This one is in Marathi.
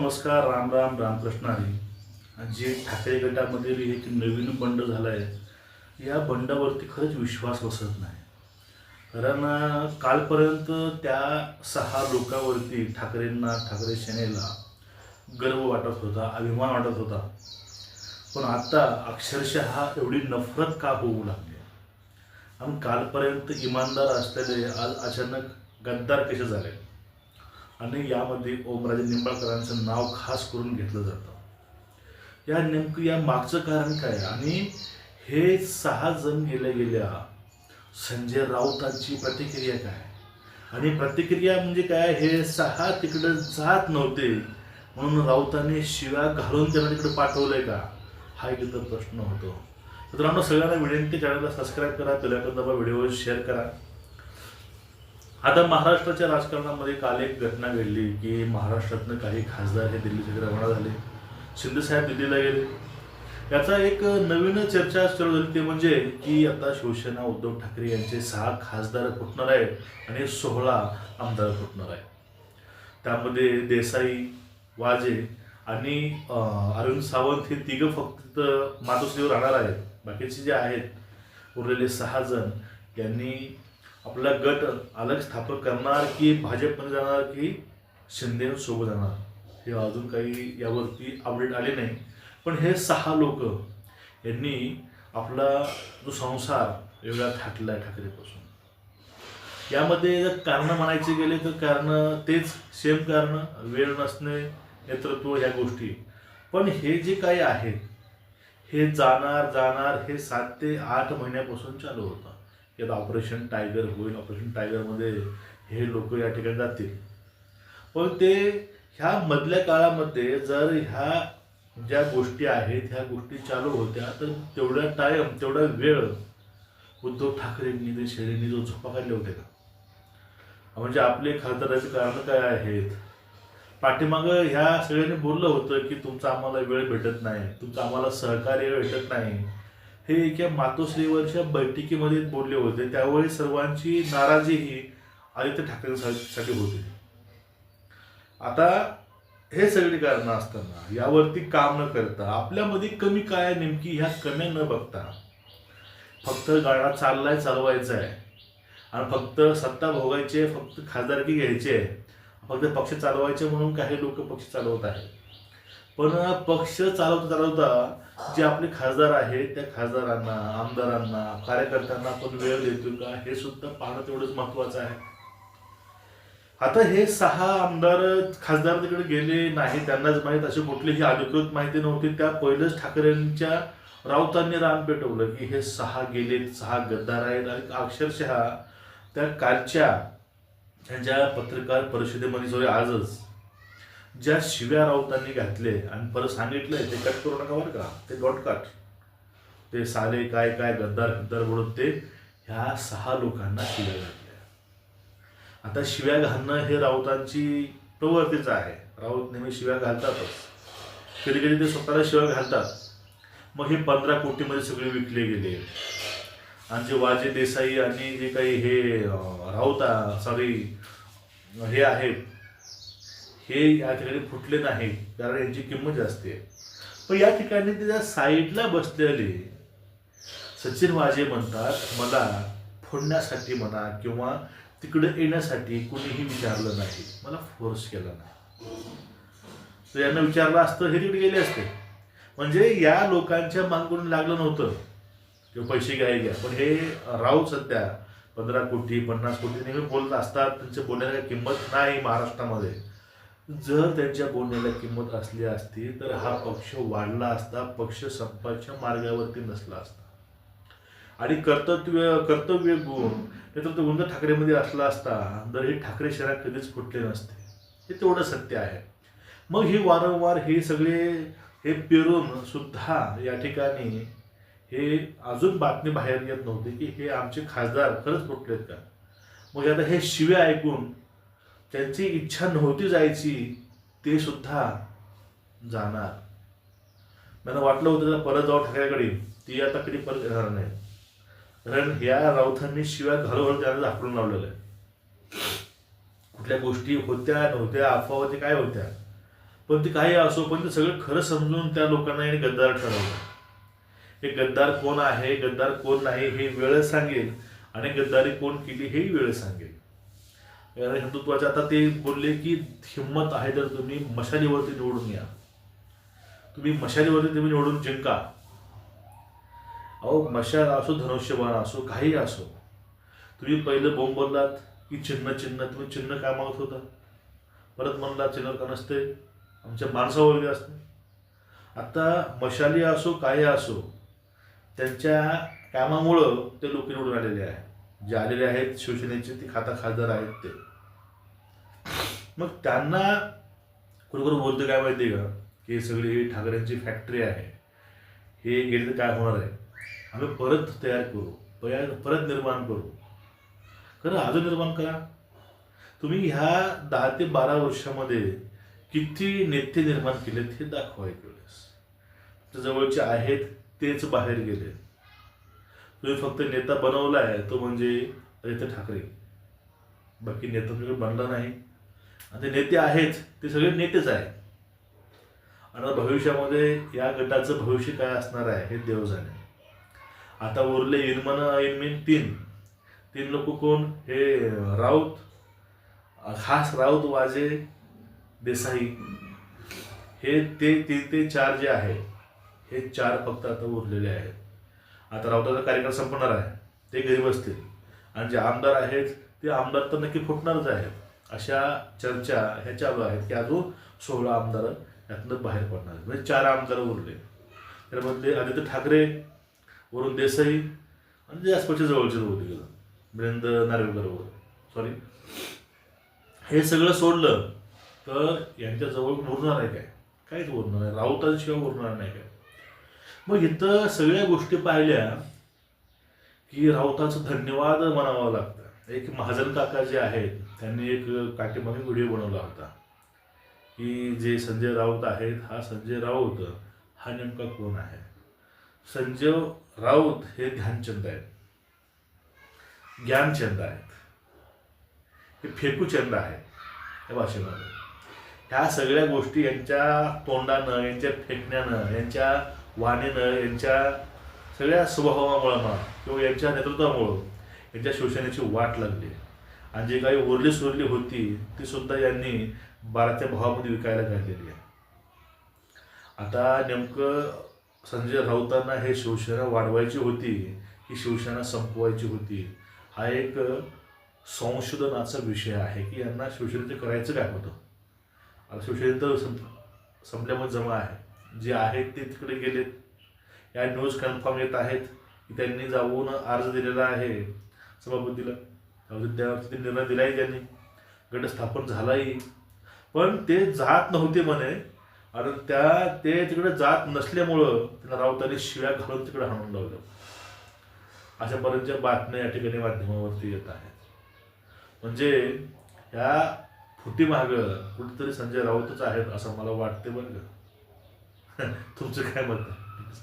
नमस्कार, राम राम, रामकृष्ण हरी. जे ठाकरे गटामधील एक नवीन बंड झाला आहे, या बंडावरती खरंच विश्वास बसत नाही. कारण कालपर्यंत त्या 6 लोकांवरती ठाकरे सेनेला गर्व वाटत होता, अभिमान वाटत होता. पण आता अक्षरशः एवढी नफरत का होऊ लागली. आणि कालपर्यंत इमानदार असलेले आज अचानक गद्दार कसे झाले. आणि यामध्ये ओमराजे निंबाळकरांचं नाव खास करून घेतलं जातं. या नेमकं या मागचं कारण काय आणि हे 6 जण गेल्या संजय राऊतांची प्रतिक्रिया काय आणि प्रतिक्रिया म्हणजे काय, हे 6 तिकडं जात नव्हते म्हणून राऊतांनी शिव्या घालून त्यांना तिकडे पाठवलंय का, हा एक इथं प्रश्न होतो. मित्रांनो, सगळ्यांना विनंती, चॅनलला सबस्क्राईब करा, पहिल्यांदा व्हिडिओ शेअर करा. आता महाराष्ट्राच्या राजकारणामध्ये काल एक घटना घडली की महाराष्ट्रातनं काही खासदार हे दिल्लीकडे रवाना झाले. शिंदेसाहेब दिल्लीला गेले. याचा एक नवीन चर्चा सुरू झाली, ते म्हणजे की आता शिवसेना उद्धव ठाकरे यांचे 6 खासदार फुटणार आहेत आणि 16 आमदार फुटणार आहेत. त्यामध्ये देसाई, वाजे आणि अरविंद सावंत हे 3 फक्त मातोश्रीवर राहणार आहेत. बाकीचे जे आहेत उरलेले 6 जण यांनी आपला गट अलग स्थापन करणार की भाजपमध्ये जाणार की शिंदे सोबत जाणार, हे अजून काही यावरती अपडेट आले नाही. पण हे 6 लोक यांनी आपला जो संसार वेगळा थाटला आहे ठाकरेपासून. यामध्ये जर कारण म्हणायचे गेले तर कारण तेच सेम कारण, वेळ नसणे, नेतृत्व, ह्या गोष्टी. पण हे जे काही आहे हे जाणार हे 7 ते 8 महिन्यापासून चालू होतं. यात ऑपरेशन टायगर होईल, ऑपरेशन टायगरमध्ये हे लोक या ठिकाणी जातील. पण ते ह्या मधल्या काळामध्ये जर ह्या ज्या गोष्टी आहेत ह्या गोष्टी चालू होत्या तर तेवढा टाईम, तेवढा वेळ उद्धव ठाकरेंनी ते शेरेंनी जो झोपा काढले होते का. म्हणजे आपले खासदाराचे कारण काय आहेत. पाठीमागं ह्या सगळ्यांनी बोललं होतं की तुमचा आम्हाला वेळ भेटत नाही, तुमचं आम्हाला सहकार्य भेटत नाही. हे एका मातोश्रीवरच्या बैठकीमध्ये बोलले होते. त्यावेळी सर्वांची नाराजी ही आदित्य ठाकरेंसाठी होती. आता हे सगळी कारणं असताना यावरती काम न करता आपल्यामध्ये कमी काय नेमकी, ह्या कमी न बघता फक्त गाडा चालवायचा आहे आणि फक्त सत्ता भोगायची, फक्त खासदारकी घ्यायची आहे, फक्त पक्ष चालवायचे म्हणून काही लोक पक्ष चालवत आहेत. पण पक्ष चालवता जे आपले खासदार आहेत त्या खासदारांना, आमदारांना, कार्यकर्त्यांना आपण वेळ देतो का, हे सुद्धा पाहणं तेवढंच महत्वाचं आहे. आता हे 6 आमदार खासदार तिकडे गेले नाही, त्यांनाच माहीत, अशी कुठलीही अधिकृत माहिती नव्हती. त्या पहिलंच ठाकरेंच्या राऊतांनी रान पेटवलं की हे 6 गेले, 6 गद्दार आहेत. आणि अक्षरशः त्या कालच्या त्यांच्या पत्रकार परिषदेमध्ये आजच ज्या शिव्या राऊतांनी घातले आणि परत सांगितलंय ते कट करू नका बरं का, ते डॉट कट, ते साले काय गद्दार म्हणून ते ह्या 6 लोकांना शिव्या घातल्या. आता शिव्या घालणं हे राऊतांची प्रवृत्तीच आहे. राऊत नेहमी शिव्या घालतातच, कधी कधी ते स्वतःला शिव्या घालतात. मग हे 15 कोटीमध्ये सगळे विकले गेले. आणि जे वाजे, देसाई आणि जे काही हे हे आहेत हे या ठिकाणी फुटले नाही, कारण यांची किंमत जास्त आहे. पण या ठिकाणी त्याच्या साईडला बसलेले सचिन वाजे म्हणतात, मला फोडण्यासाठी म्हणा किंवा तिकडे येण्यासाठी कुणीही विचारलं नाही, मला फोर्स केला नाही. तर यांना विचारलं असतं हे तिकडे गेले असते. म्हणजे या लोकांच्या मागून लागलं नव्हतं किंवा पैसे घ्या. पण हे राऊत सध्या 15 कोटी 50 कोटी नेहमी बोलत असतात. त्यांच्या बोलण्याला किंमत नाही महाराष्ट्रामध्ये. जर त्यांच्या बोलण्याला किंमत असली असती तर हा पक्ष वाढला असता, पक्ष संपाच्या मार्गावरती नसला असता. आणि कर्तव्य गुण नेतृत्व गुण ठाकरेमध्ये असला असता तर हे ठाकरे शहरात कधीच फुटले नसते. हे तेवढं सत्य आहे. मग हे वारंवार हे सगळे हे पेरून सुद्धा या ठिकाणी हे अजून बातमी बाहेर येत नव्हती की हे आमचे खासदार खरंच फुटलेत का. मग आता हे शिव्या ऐकून त्यांची इच्छा नव्हती जायची, ते सुद्धा जाणार. मला वाटलं होतं त्याला परत जाऊ ठाकरेकडे, ती आता कधी परत येणार नाही. कारण ह्या राऊतांनी शिव्या घालून त्यांना झाकून लावलेलं आहे. कुठल्या गोष्टी होत्या नव्हत्या, अफवा काय होत्या, पण ते काही असो, पण ते सगळं खरं समजून त्या लोकांना याने गद्दार ठरवलं. हे गद्दार कोण आहे, गद्दार कोण नाही हे वेळ सांगेल, आणि गद्दारी कोण केली हेही वेळ सांगेल. हिंदुत्वाचे आता ते बोलले की हिंमत आहे तर तुम्ही मशालीवरती निवडून या, तुम्ही मशालीवरती तुम्ही निवडून जिंका. अहो, मशाल असो, धनुष्यबाण असो, काही असो, तुम्ही पहिलं बोंब बोललात की चिन्ह चिन्ह, तुम्ही चिन्ह काय मागत होता, परत म्हणला चिन्ह का नसते, आमच्या माणसावरती असते. आता मशाली असो काही असो, त्यांच्या कामामुळं ते लोक निवडून आलेले आहेत, जे आलेले आहेत शिवसेनेचे ते खासदार आहेत ते. मग त्यांना कुणीकडून बोलतो काय माहिती आहे का, की सगळी ही ठाकरेंची फॅक्टरी आहे, हे गेले तर काय होणार आहे, आम्ही परत तयार करू, परत निर्माण करू. खरं अजून निर्माण करा. तुम्ही ह्या 10 ते 12 वर्षामध्ये किती नेते निर्माण केलेत हे दाखवा एक वेळेस. जवळचे आहेत तेच बाहेर गेले. तुम्ही फक्त नेता बनवलाय तो म्हणजे आदित्य ठाकरे, बाकी नेता तुम्ही बनला नाही. आणि ते नेते आहेत ते सगळे नेतेच आहेत. आणि भविष्यामध्ये या गटाचं भविष्य काय असणार आहे हे देव जाणे. आता उरले इनमीन तीन लोक कोण, हे राऊत, खास राऊत, वाजे, देसाई, हे ते 4 जे आहे, हे 4 फक्त आता उरलेले आहेत. आता राऊताचा कार्यकाळ संपणार आहे, ते घरी बसतील, आणि जे आमदार आहेत ते आमदार तर नक्की फुटणारच आहेत. अशा चर्चा ह्या चालू आहेत की अजून 16 आमदार यातनं बाहेर पडणार आहेत. म्हणजे 4 आमदार उरले. त्यामध्ये आदित्य ठाकरे, वरून देसाई, आणि जे आसपासच्या जवळचे होते गेलं वीरेंद्र नार्वेकर वगैरे, सॉरी, हे सगळं सोडलं तर यांच्याजवळ उरणार आहे काय, काहीच उरणार नाही. राऊतांशिवाय उरणार नाही काय. मग इथं सगळ्या गोष्टी पाहिल्या की राऊताचं धन्यवाद म्हणावं लागतं. एक महाजन काका जे आहेत त्यांनी एक पाठीमागे व्हिडिओ बनवला होता की जे संजय राऊत आहेत, हा संजय राऊत हा नेमका कोण आहे. संजय राऊत हे ध्यानचंद आहेत, ज्ञानचंद आहेत, हे फेकूचंद आहेत या भाषेमध्ये. ह्या सगळ्या गोष्टी यांच्या तोंडानं, यांच्या फेकण्यानं, यांच्या वाणीनं, यांच्या सगळ्या स्वभावामुळं म्हणा किंवा यांच्या नेतृत्वामुळं यांच्या शिवसेनेची वाट लागली. आणि जे काही उरली सुरली होती ती सुद्धा यांनी 12च्या भावामध्ये विकायला काढलेली आहे. आता नेमकं संजय राऊतांना हे शिवसेना वाढवायची होती की शिवसेना संपवायची होती, हा एक संशोधनाचा विषय आहे की यांना शिवसेनेचं करायचं काय होतं. आता शिवसेने तर संपल्यामध्ये जमा आहे, जे आहेत ते तिकडे गेलेत. या न्यूज कन्फर्म येत आहेत की त्यांनी जाऊन अर्ज दिलेला आहे सभापतीला, त्यावरती निर्णय दिलाही त्यांनी, गट स्थापन झालाही. पण ते जात नव्हते म्हणे, आणि ते तिकडे जात नसल्यामुळं त्यांना राऊतांनी शिव्या घालून तिकडे हाणून लावलं. अशापर्यंतच्या बातम्या या ठिकाणी माध्यमावरती येत आहेत. म्हणजे ह्या फुटीमागं कुठेतरी संजय राऊतच आहेत असं मला वाटते बरं का. तुमचं काय मत आहे?